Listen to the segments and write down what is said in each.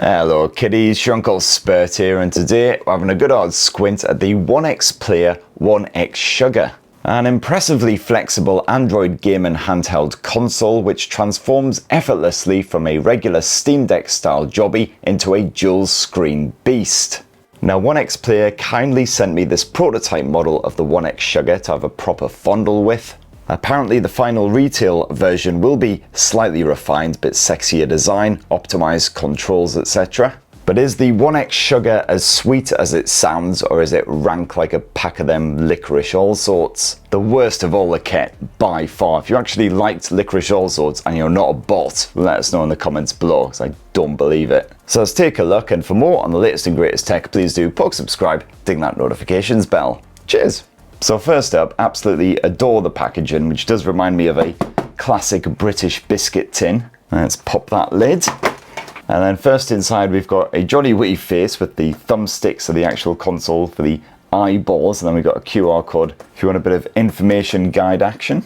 Hello kiddies, your Uncle Spurt here, and today we're having a good hard squint at the OneXPlayer OneXSugar, an impressively flexible Android gaming handheld console which transforms effortlessly from a regular Steam Deck style jobby into a dual screen beast. Now OneXPlayer kindly sent me this prototype model of the OneXSugar to have a proper fondle with. Apparently the final retail version will be slightly refined, bit sexier design, optimized controls, etc. But is the OneXSugar as sweet as it sounds, or is it rank like a pack of them licorice all sorts? The worst of all the Ket, by far. If you actually liked licorice all sorts and you're not a bot, let us know in the comments below, because I don't believe it. So let's take a look, and for more on the latest and greatest tech, please do poke subscribe, ding that notifications bell. Cheers! So first up, absolutely adore the packaging, which does remind me of a classic British biscuit tin. Let's pop that lid. And then first inside we've got a jolly witty face with the thumbsticks of the actual console for the eyeballs, and then we've got a QR code if you want a bit of information guide action.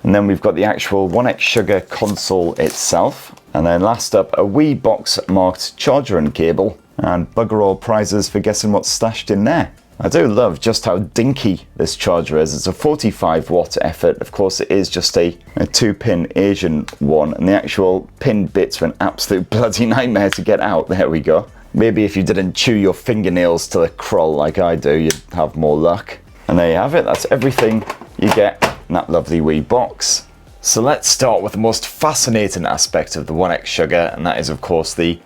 And then we've got the actual OneXSugar console itself. And then last up, a wee box marked charger and cable, and bugger all prizes for guessing what's stashed in there. I do love just how dinky this charger is. It's a 45 watt effort. Of course it is just a 2-pin Asian one, and the actual pin bits are an absolute bloody nightmare to get out. There we go. Maybe if you didn't chew your fingernails to the crawl like I do, you'd have more luck. And there you have it. That's everything you get in that lovely wee box. So let's start with the most fascinating aspect of the OneXSugar, and that is of course the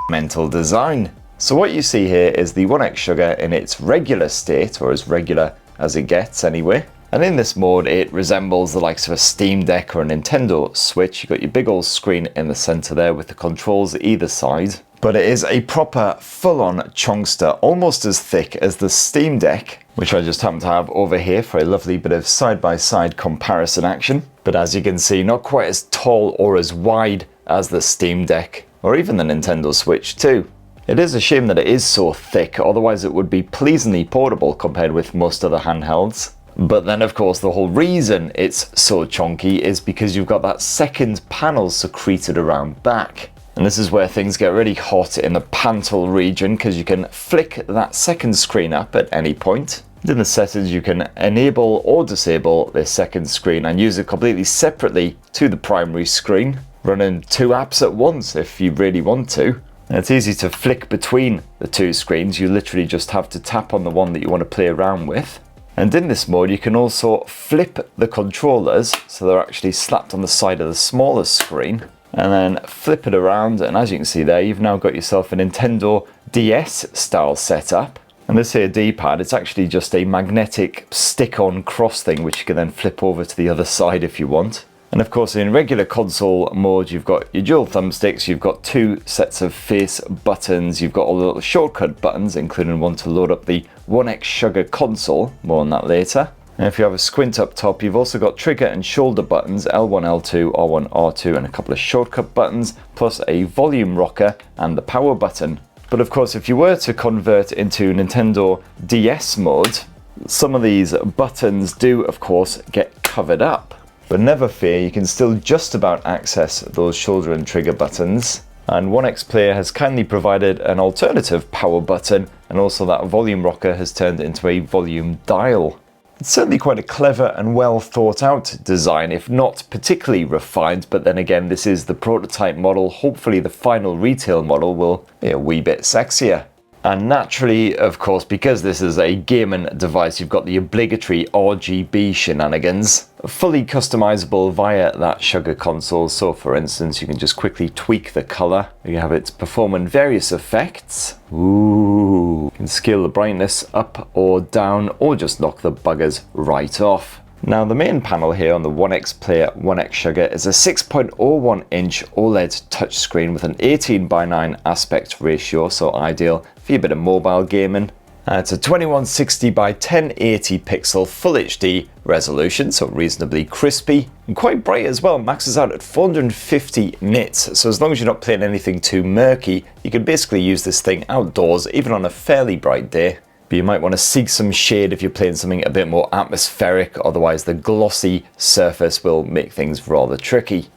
mental design. So what you see here is the OneXSugar in its regular state, or as regular as it gets anyway. And in this mode it resembles the likes of a Steam Deck or a Nintendo Switch. You've got your big old screen in the center there with the controls either side. But it is a proper full-on chunkster, almost as thick as the Steam Deck, which I just happen to have over here for a lovely bit of side-by-side comparison action. But as you can see, not quite as tall or as wide as the Steam Deck, or even the Nintendo Switch too. It is a shame that it is so thick, otherwise it would be pleasingly portable compared with most other handhelds. But then of course the whole reason it's so chunky is because you've got that second panel secreted around back. And this is where things get really hot in the panel region, because you can flick that second screen up at any point. In the settings you can enable or disable this second screen and use it completely separately to the primary screen, running 2 apps at once if you really want to. And it's easy to flick between the 2 screens. You literally just have to tap on the one that you want to play around with. And in this mode you can also flip the controllers so they're actually slapped on the side of the smaller screen, and then flip it around, and as you can see there, you've now got yourself a Nintendo DS style setup. And this here D-pad, it's actually just a magnetic stick-on cross thing which you can then flip over to the other side if you want. And of course in regular console mode you've got your dual thumbsticks, you've got 2 sets of face buttons, you've got all the little shortcut buttons, including one to load up the OneXSugar console, more on that later. And if you have a squint up top, you've also got trigger and shoulder buttons, L1, L2, R1, R2, and a couple of shortcut buttons, plus a volume rocker and the power button. But of course if you were to convert into Nintendo DS mode, some of these buttons do of course get covered up. But never fear, you can still just about access those shoulder and trigger buttons. And OneXPlayer has kindly provided an alternative power button, and also that volume rocker has turned into a volume dial. It's certainly quite a clever and well thought out design, if not particularly refined, but then again this is the prototype model. Hopefully the final retail model will be a wee bit sexier. And naturally, of course, because this is a gaming device, you've got the obligatory RGB shenanigans, fully customizable via that Sugar console. So for instance, you can just quickly tweak the color. You have it performing various effects. Ooh, you can scale the brightness up or down, or just knock the buggers right off. Now the main panel here on the OneXPlayer OneXSugar is a 6.01 inch OLED touchscreen with an 18:9 aspect ratio, so ideal for a bit of mobile gaming. It's a 2160 by 1080 pixel Full HD resolution, so reasonably crispy and quite bright as well. Maxes out at 450 nits, so as long as you're not playing anything too murky, you can basically use this thing outdoors even on a fairly bright day. But you might want to seek some shade if you're playing something a bit more atmospheric, otherwise the glossy surface will make things rather tricky.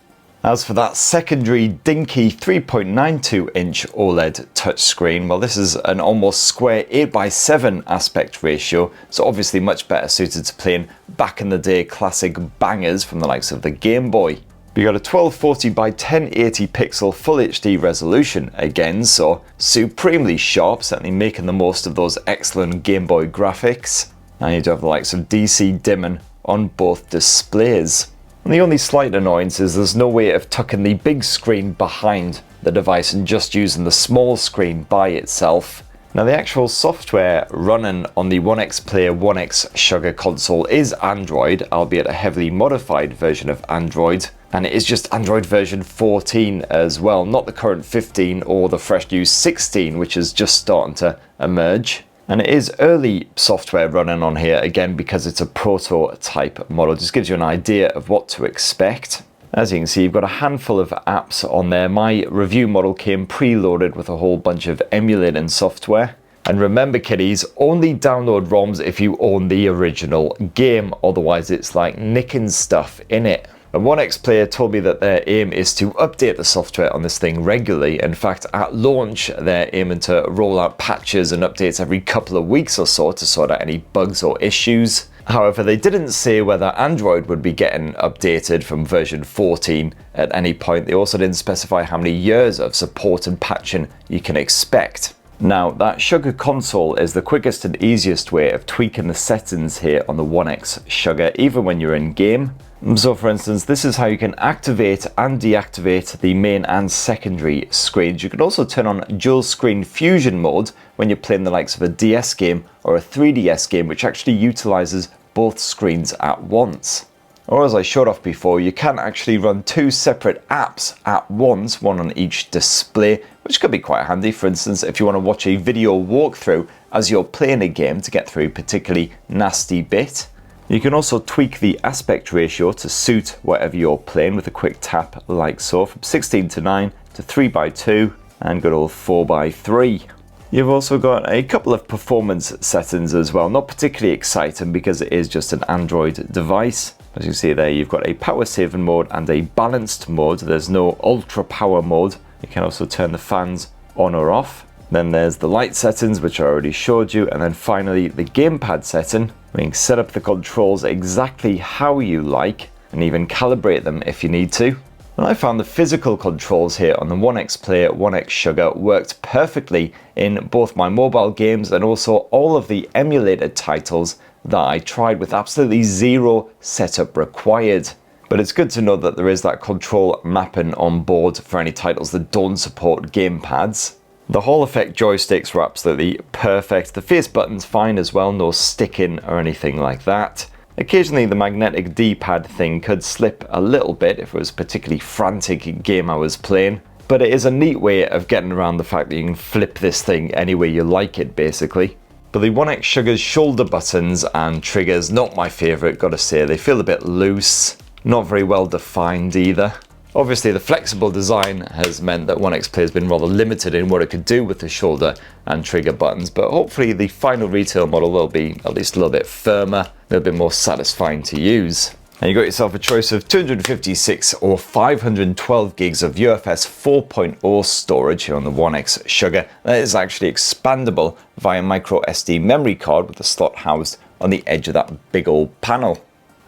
As for that secondary dinky 3.92-inch OLED touchscreen, well, this is an almost square 8:7 aspect ratio, so obviously much better suited to playing back in the day classic bangers from the likes of the Game Boy. We got a 1240 by 1080 pixel Full HD resolution again, so supremely sharp, certainly making the most of those excellent Game Boy graphics. And you do have the likes of DC dimming on both displays. And the only slight annoyance is there's no way of tucking the big screen behind the device and just using the small screen by itself. Now the actual software running on the OneXPlayer OneXSugar console is Android, albeit a heavily modified version of Android. And it is just Android version 14 as well, not the current 15 or the fresh new 16, which is just starting to emerge. And it is early software running on here, again, because it's a prototype model. Just gives you an idea of what to expect. As you can see, you've got a handful of apps on there. My review model came preloaded with a whole bunch of emulating software. And remember, kiddies, only download ROMs if you own the original game. Otherwise, it's like nicking stuff in it. And OneXPlayer told me that their aim is to update the software on this thing regularly. In fact, at launch, they're aiming to roll out patches and updates every couple of weeks or so to sort out any bugs or issues. However, they didn't say whether Android would be getting updated from version 14 at any point. They also didn't specify how many years of support and patching you can expect. Now, that Sugar console is the quickest and easiest way of tweaking the settings here on the OneXSugar, even when you're in game. So for instance, this is how you can activate and deactivate the main and secondary screens. You can also turn on dual screen fusion mode when you're playing the likes of a DS game or a 3DS game, which actually utilizes both screens at once. Or as I showed off before, you can actually run two separate apps at once, one on each display, which could be quite handy. For instance, if you want to watch a video walkthrough as you're playing a game to get through a particularly nasty bit. You can also tweak the aspect ratio to suit whatever you're playing with a quick tap like so, from 16:9 to 3:2 and good old 4:3. You've also got a couple of performance settings as well, not particularly exciting because it is just an Android device. As you see there, you've got a power saving mode and a balanced mode. There's no ultra power mode. You can also turn the fans on or off. Then there's the light settings, which I already showed you. And then finally, the gamepad setting. We can set up the controls exactly how you like and even calibrate them if you need to. And I found the physical controls here on the OneXPlayer OneXSugar worked perfectly in both my mobile games and also all of the emulated titles that I tried with absolutely zero setup required. But it's good to know that there is that control mapping on board for any titles that don't support gamepads. The Hall effect joysticks were absolutely perfect. The face button's fine as well, no sticking or anything like that. Occasionally the magnetic D-pad thing could slip a little bit if it was a particularly frantic game I was playing. But it is a neat way of getting around the fact that you can flip this thing any way you like it, basically. But the OneXSugar's shoulder buttons and triggers, not my favourite, gotta say. They feel a bit loose, not very well defined either. Obviously the flexible design has meant that OneXPlayer has been rather limited in what it could do with the shoulder and trigger buttons, but hopefully the final retail model will be at least a little bit firmer, a little bit more satisfying to use. And you got yourself a choice of 256 or 512 gigs of UFS 4.0 storage here on the OneXSugar. That is actually expandable via micro SD memory card with the slot housed on the edge of that big old panel.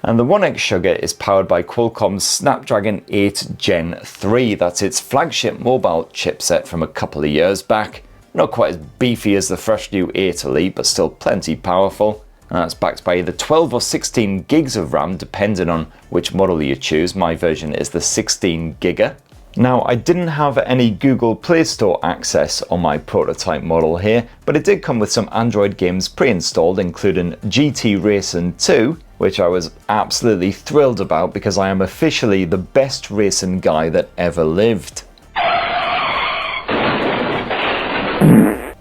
And the OneXSugar is powered by Qualcomm's Snapdragon 8 Gen 3. That's its flagship mobile chipset from a couple of years back. Not quite as beefy as the fresh new 8 Elite, but still plenty powerful. And that's backed by either 12 or 16 gigs of RAM, depending on which model you choose. My version is the 16 giga. Now, I didn't have any Google Play Store access on my prototype model here, but it did come with some Android games pre-installed, including GT Racing 2, which I was absolutely thrilled about because I am officially the best racing guy that ever lived.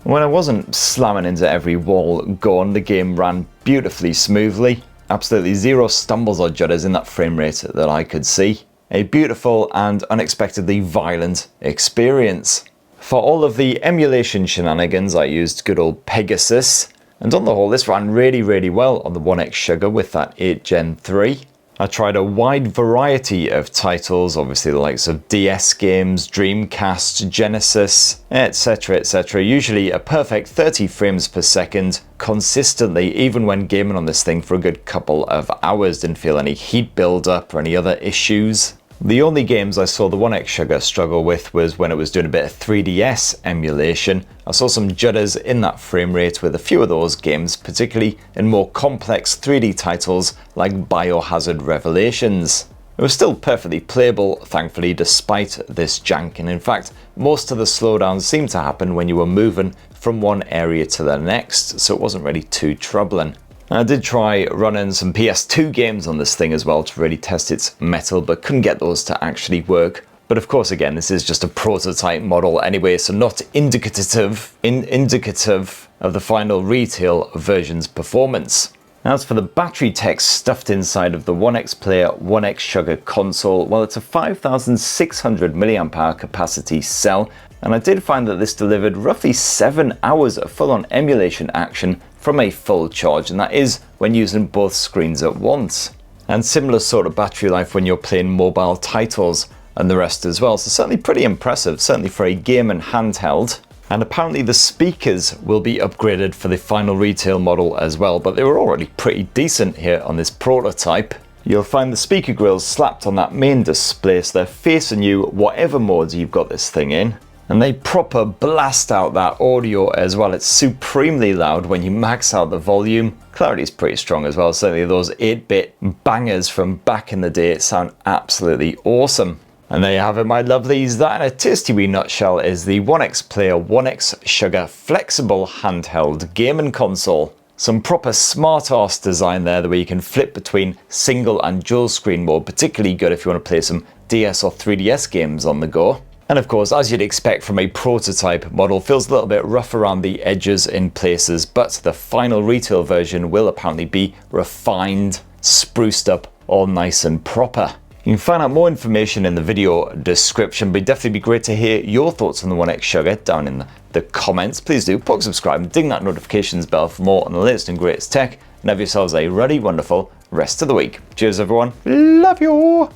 When I wasn't slamming into every wall going, the game ran beautifully smoothly. Absolutely zero stumbles or judders in that frame rate that I could see. A beautiful and unexpectedly violent experience. For all of the emulation shenanigans, I used good old Pegasus. And on the whole, this ran really well on the OneXSugar with that 8 Gen 3. I tried a wide variety of titles, obviously the likes of DS games, Dreamcast, Genesis, etc, etc. Usually a perfect 30 frames per second consistently, even when gaming on this thing for a good couple of hours. Didn't feel any heat build-up or any other issues. The only games I saw the OneXSugar struggle with was when it was doing a bit of 3DS emulation. I saw some judders in that frame rate with a few of those games, particularly in more complex 3D titles like Biohazard Revelations. It was still perfectly playable, thankfully, despite this jank, and in fact, most of the slowdowns seemed to happen when you were moving from one area to the next, so it wasn't really too troubling. I did try running some PS2 games on this thing as well to really test its mettle, but couldn't get those to actually work. But of course, again, this is just a prototype model anyway, so not indicative of the final retail version's performance. As for the battery tech stuffed inside of the OneXPlayer OneXSugar console, well, it's a 5600 mAh capacity cell, and I did find that this delivered roughly 7 hours of full-on emulation action from a full charge, and that is when using both screens at once. And similar sort of battery life when you're playing mobile titles and the rest as well, so certainly pretty impressive, certainly for a game and handheld. And apparently the speakers will be upgraded for the final retail model as well, but they were already pretty decent here on this prototype. You'll find the speaker grills slapped on that main display, so they're facing you whatever modes you've got this thing in. And they proper blast out that audio as well. It's supremely loud when you max out the volume. Clarity is pretty strong as well. Certainly those 8-bit bangers from back in the day sound absolutely awesome. And there you have it, my lovelies. That in a tasty wee nutshell is the OneXPlayer OneXSugar flexible handheld gaming console. Some proper smart-ass design there, the way you can flip between single and dual screen mode, particularly good if you want to play some DS or 3DS games on the go. And of course, as you'd expect from a prototype model, feels a little bit rough around the edges in places, but the final retail version will apparently be refined, spruced up, all nice and proper. You can find out more information in the video description, but it'd definitely be great to hear your thoughts on the OneXSugar down in the comments. Please do poke subscribe and ding that notifications bell for more on the latest and greatest tech, and have yourselves a really wonderful rest of the week. Cheers everyone, love you!